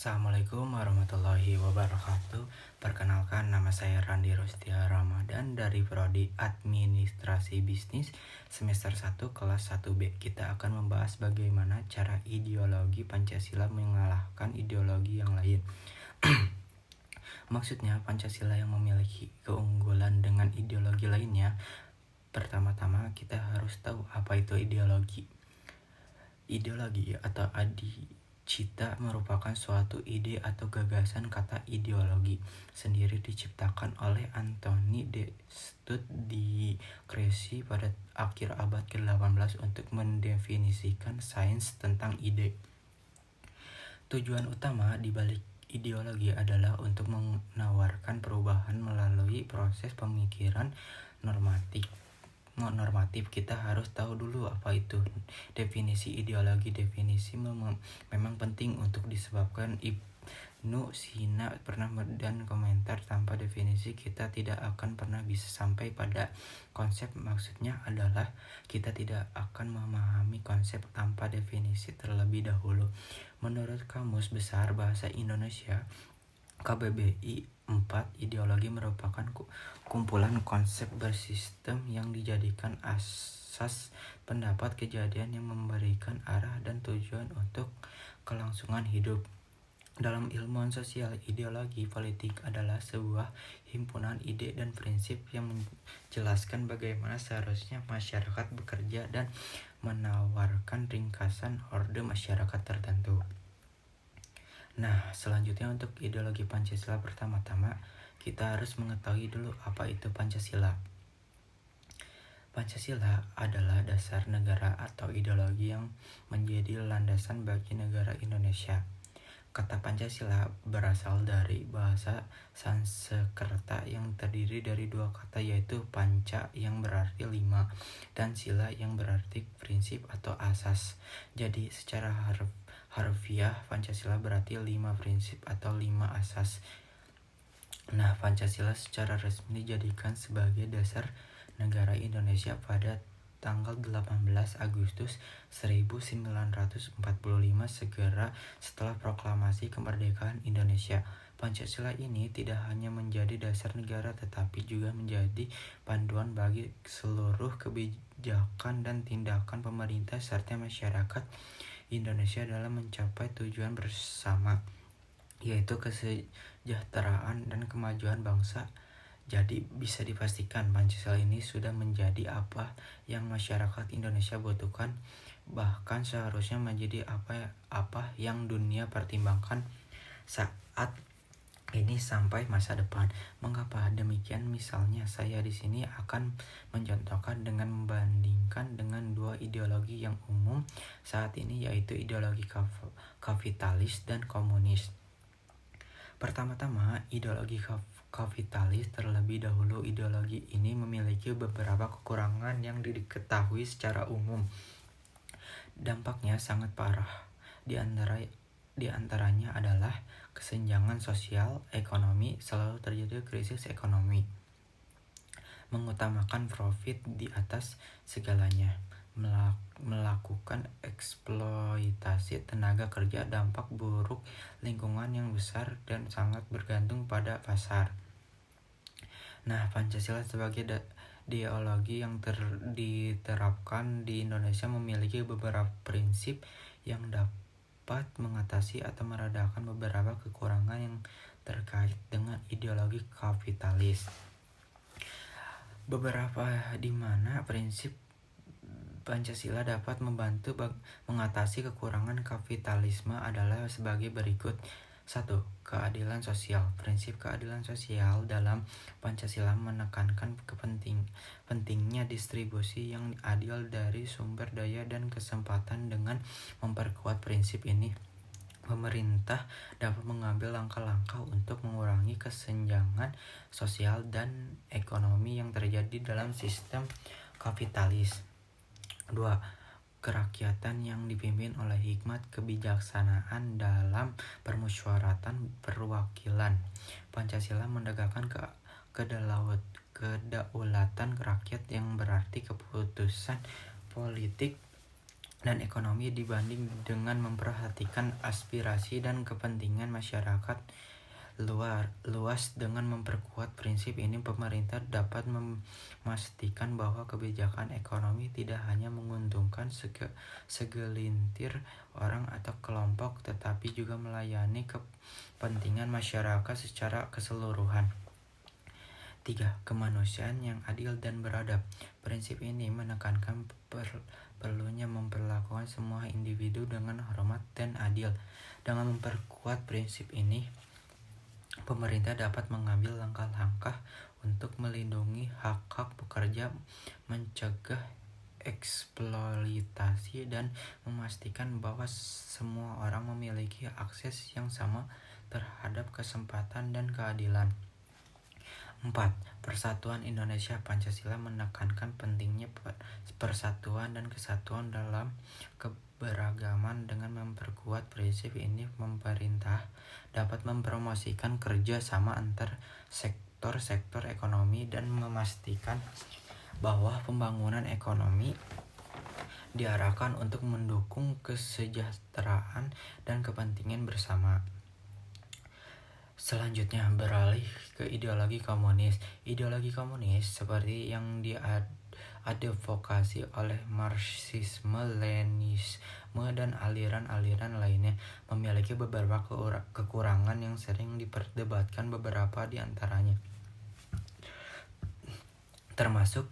Assalamualaikum warahmatullahi wabarakatuh. Perkenalkan, nama saya Randi Rustia Ramadan dari Prodi Administrasi Bisnis semester 1 kelas 1B. Kita akan membahas bagaimana cara ideologi Pancasila mengalahkan ideologi yang lain. Maksudnya, Pancasila yang memiliki keunggulan dengan ideologi lainnya. Pertama-tama kita harus tahu apa itu ideologi. Ideologi atau cita merupakan suatu ide atau gagasan. Kata ideologi sendiri diciptakan oleh Anthony de Cressy pada akhir abad ke-18 untuk mendefinisikan sains tentang ide. Tujuan utama di balik ideologi adalah untuk menawarkan perubahan melalui proses pemikiran normatif. Kita harus tahu dulu apa itu definisi ideologi. Definisi memang penting untuk disebabkan Ibnu Sina pernah dan komentar, tanpa definisi kita tidak akan pernah bisa sampai pada konsep. Maksudnya adalah kita tidak akan memahami konsep tanpa definisi terlebih dahulu. Menurut Kamus Besar Bahasa Indonesia KBBI 4, ideologi merupakan kumpulan konsep bersistem yang dijadikan asas pendapat kejadian yang memberikan arah dan tujuan untuk kelangsungan hidup. Dalam ilmuwan sosial, ideologi politik adalah sebuah himpunan ide dan prinsip yang menjelaskan bagaimana seharusnya masyarakat bekerja dan menawarkan ringkasan orde masyarakat tertentu. Nah, selanjutnya untuk ideologi Pancasila, pertama-tama kita harus mengetahui dulu apa itu Pancasila. Pancasila adalah dasar negara atau ideologi yang menjadi landasan bagi negara Indonesia. Kata Pancasila berasal dari bahasa Sanskerta yang terdiri dari dua kata, yaitu panca yang berarti 5 dan sila yang berarti prinsip atau asas. Jadi secara harfiah Pancasila berarti 5 prinsip atau 5 asas. Nah, Pancasila secara resmi dijadikan sebagai dasar negara Indonesia pada tanggal 18 Agustus 1945, segera setelah proklamasi kemerdekaan Indonesia. Pancasila ini tidak hanya menjadi dasar negara tetapi juga menjadi panduan bagi seluruh kebijakan dan tindakan pemerintah serta masyarakat Indonesia dalam mencapai tujuan bersama, yaitu kesejahteraan dan kemajuan bangsa. Jadi bisa dipastikan Pancasila ini sudah menjadi apa yang masyarakat Indonesia butuhkan, bahkan seharusnya menjadi apa yang dunia pertimbangkan saat ini sampai masa depan. Mengapa demikian? Misalnya saya di sini akan mencontohkan dengan membandingkan dengan dua ideologi yang umum saat ini, yaitu ideologi kapitalis dan komunis. Pertama-tama, ideologi kapitalis terlebih dahulu. Ideologi ini memiliki beberapa kekurangan yang diketahui secara umum. Dampaknya sangat parah. Di antaranya adalah kesenjangan sosial, ekonomi, selalu terjadi krisis ekonomi, mengutamakan profit di atas segalanya, melakukan eksploitasi tenaga kerja, dampak buruk lingkungan yang besar dan sangat bergantung pada pasar. Nah, Pancasila sebagai ideologi yang diterapkan di Indonesia memiliki beberapa prinsip yang dapat mengatasi atau meredakan beberapa kekurangan yang terkait dengan ideologi kapitalis. Beberapa di mana prinsip Pancasila dapat membantu mengatasi kekurangan kapitalisme adalah sebagai berikut. 1. Keadilan sosial. Prinsip keadilan sosial dalam Pancasila menekankan pentingnya distribusi yang adil dari sumber daya dan kesempatan. Dengan memperkuat prinsip ini, pemerintah dapat mengambil langkah-langkah untuk mengurangi kesenjangan sosial dan ekonomi yang terjadi dalam sistem kapitalis. 2. Kerakyatan yang dipimpin oleh hikmat kebijaksanaan dalam permusyawaratan perwakilan. Pancasila menegakkan kedaulatan rakyat yang berarti keputusan politik dan ekonomi dibanding dengan memperhatikan aspirasi dan kepentingan masyarakat luas. Dengan memperkuat prinsip ini, pemerintah dapat memastikan bahwa kebijakan ekonomi tidak hanya menguntungkan segelintir orang atau kelompok, tetapi juga melayani kepentingan masyarakat secara keseluruhan. 3. Kemanusiaan yang adil dan beradab. Prinsip ini menekankan perlunya memperlakukan semua individu dengan hormat dan adil. Dengan memperkuat prinsip ini, pemerintah dapat mengambil langkah-langkah untuk melindungi hak-hak pekerja, mencegah eksploitasi, dan memastikan bahwa semua orang memiliki akses yang sama terhadap kesempatan dan keadilan. 4. Persatuan Indonesia. Pancasila menekankan pentingnya persatuan dan kesatuan dalam keberagaman. Dengan memperkuat prinsip ini, pemerintah dapat mempromosikan kerja sama antar sektor ekonomi dan memastikan bahwa pembangunan ekonomi diarahkan untuk mendukung kesejahteraan dan kepentingan bersama. Selanjutnya, beralih ke ideologi komunis. Ideologi komunis seperti yang diadvokasi oleh Marxisme, Leninisme, dan aliran-aliran lainnya memiliki beberapa kekurangan yang sering diperdebatkan. Beberapa di antaranya termasuk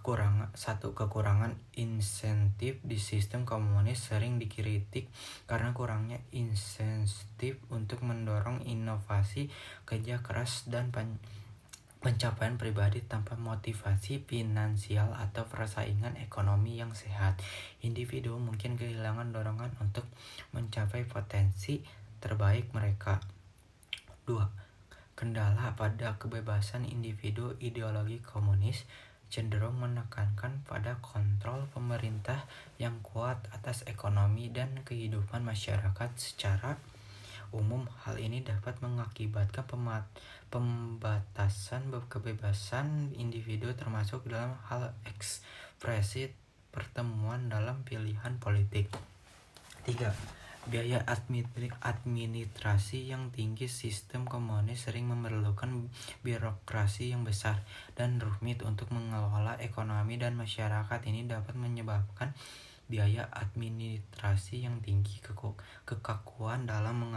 kekurangan insentif di sistem komunis sering dikritik karena kurangnya insentif untuk mendorong inovasi, kerja keras, dan pencapaian pribadi tanpa motivasi finansial atau persaingan ekonomi yang sehat. Individu mungkin kehilangan dorongan untuk mencapai potensi terbaik mereka. 2. Kendala pada kebebasan individu. Ideologi komunis cenderung menekankan pada kontrol pemerintah yang kuat atas ekonomi dan kehidupan masyarakat secara umum. Hal ini dapat mengakibatkan pembatasan kebebasan individu, termasuk dalam hal ekspresi pertemuan dalam pilihan politik. 3. Biaya administrasi yang tinggi. Sistem komunis sering memerlukan birokrasi yang besar dan rumit untuk mengelola ekonomi dan masyarakat. Ini dapat menyebabkan biaya administrasi yang tinggi, kekakuan dalam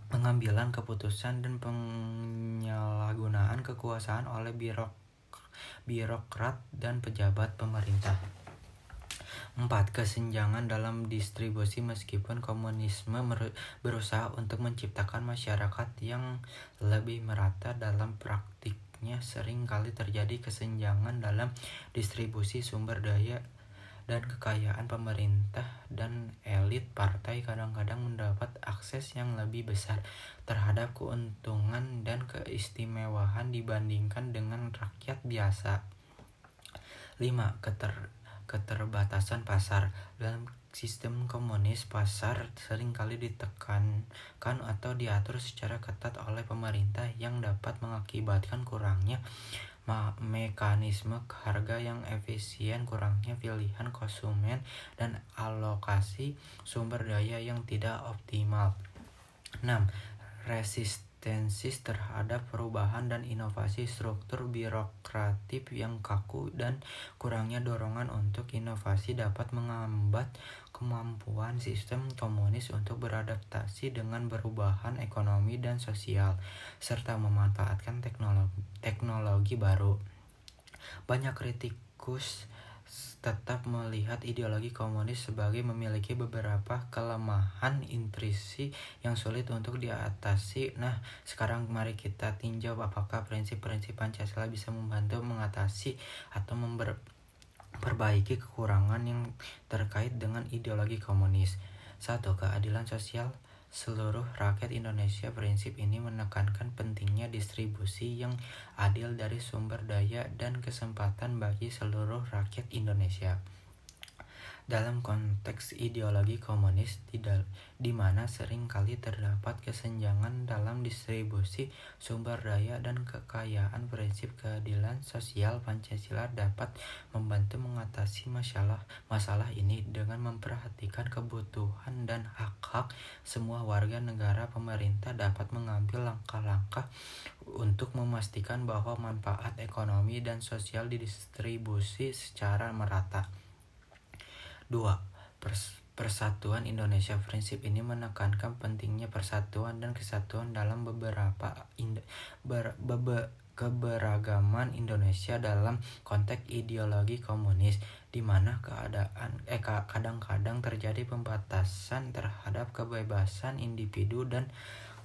pengambilan keputusan, dan penyalahgunaan kekuasaan oleh birokrat dan pejabat pemerintah. 4. Kesenjangan dalam distribusi. Meskipun komunisme berusaha untuk menciptakan masyarakat yang lebih merata, dalam praktiknya sering kali terjadi kesenjangan dalam distribusi sumber daya dan kekayaan. Pemerintah dan elit partai kadang-kadang mendapat akses yang lebih besar terhadap keuntungan dan keistimewaan dibandingkan dengan rakyat biasa. 5. Keterbatasan pasar. Dalam sistem komunis, pasar seringkali ditekankan atau diatur secara ketat oleh pemerintah yang dapat mengakibatkan kurangnya mekanisme harga yang efisien, kurangnya pilihan konsumen, dan alokasi sumber daya yang tidak optimal. 6. Resistensi terhadap perubahan dan inovasi. Struktur birokratif yang kaku dan kurangnya dorongan untuk inovasi dapat menghambat kemampuan sistem komunis untuk beradaptasi dengan perubahan ekonomi dan sosial, serta memanfaatkan teknologi baru. Banyak kritikus tetap melihat ideologi komunis sebagai memiliki beberapa kelemahan intrinsik yang sulit untuk diatasi. Nah, sekarang mari kita tinjau apakah prinsip-prinsip Pancasila bisa membantu mengatasi atau memperbaiki kekurangan yang terkait dengan ideologi komunis. 1. Keadilan sosial seluruh rakyat Indonesia. Prinsip ini menekankan pentingnya distribusi yang adil dari sumber daya dan kesempatan bagi seluruh rakyat Indonesia. Dalam konteks ideologi komunis, di mana seringkali terdapat kesenjangan dalam distribusi sumber daya dan kekayaan, prinsip keadilan sosial Pancasila dapat membantu mengatasi masalah ini dengan memperhatikan kebutuhan dan hak-hak semua warga negara. Pemerintah dapat mengambil langkah-langkah untuk memastikan bahwa manfaat ekonomi dan sosial didistribusi secara merata. 2. Persatuan Indonesia. Prinsip ini menekankan pentingnya persatuan dan kesatuan dalam keberagaman Indonesia dalam konteks ideologi komunis, di mana kadang-kadang terjadi pembatasan terhadap kebebasan individu dan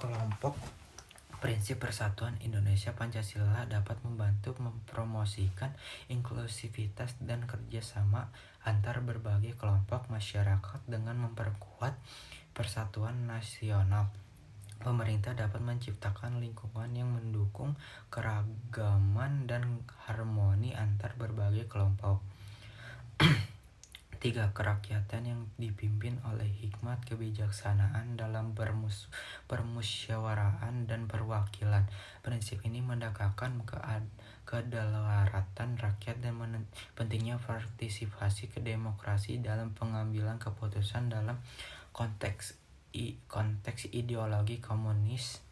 kelompok. Prinsip Persatuan Indonesia Pancasila dapat membantu mempromosikan inklusivitas dan kerjasama antar berbagai kelompok masyarakat dengan memperkuat persatuan nasional. Pemerintah dapat menciptakan lingkungan yang mendukung keragaman dan harmoni antar berbagai kelompok. 3. Kerakyatan yang dipimpin oleh hikmat kebijaksanaan dalam permusyawaraan dan perwakilan. Prinsip ini menekankan kedaulatan rakyat dan pentingnya partisipasi ke demokrasi dalam pengambilan keputusan. Dalam konteks ideologi komunis,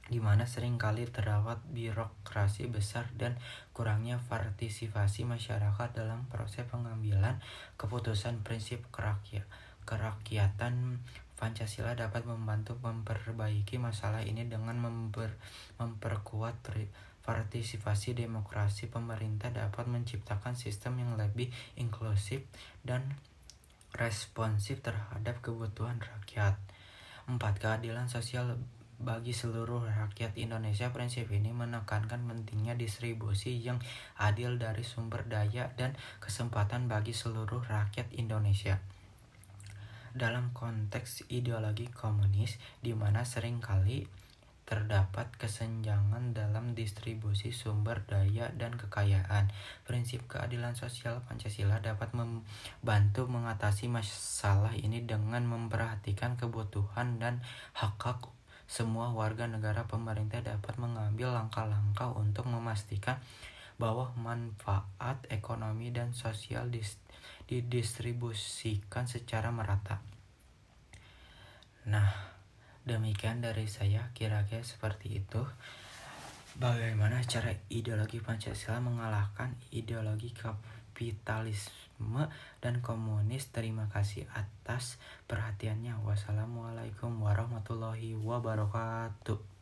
di mana seringkali terdapat birokrasi besar dan kurangnya partisipasi masyarakat dalam proses pengambilan keputusan. Prinsip kerakyatan Pancasila dapat membantu memperbaiki masalah ini dengan memperkuat partisipasi demokrasi. Pemerintah dapat menciptakan sistem yang lebih inklusif dan responsif terhadap kebutuhan rakyat. 4. Keadilan sosial bagi seluruh rakyat Indonesia. Prinsip ini menekankan pentingnya distribusi yang adil dari sumber daya dan kesempatan bagi seluruh rakyat Indonesia. Dalam konteks ideologi komunis, di mana seringkali terdapat kesenjangan dalam distribusi sumber daya dan kekayaan, prinsip keadilan sosial Pancasila dapat membantu mengatasi masalah ini dengan memperhatikan kebutuhan dan hak-hak semua warga negara. Pemerintah dapat mengambil langkah-langkah untuk memastikan bahwa manfaat ekonomi dan sosial didistribusikan secara merata. Nah, demikian dari saya, kira-kira seperti itu. Bagaimana cara ideologi Pancasila mengalahkan ideologi kapitalisme dan komunis? Terima kasih atas perhatiannya. Wassalamualaikum warahmatullahi wabarakatuh.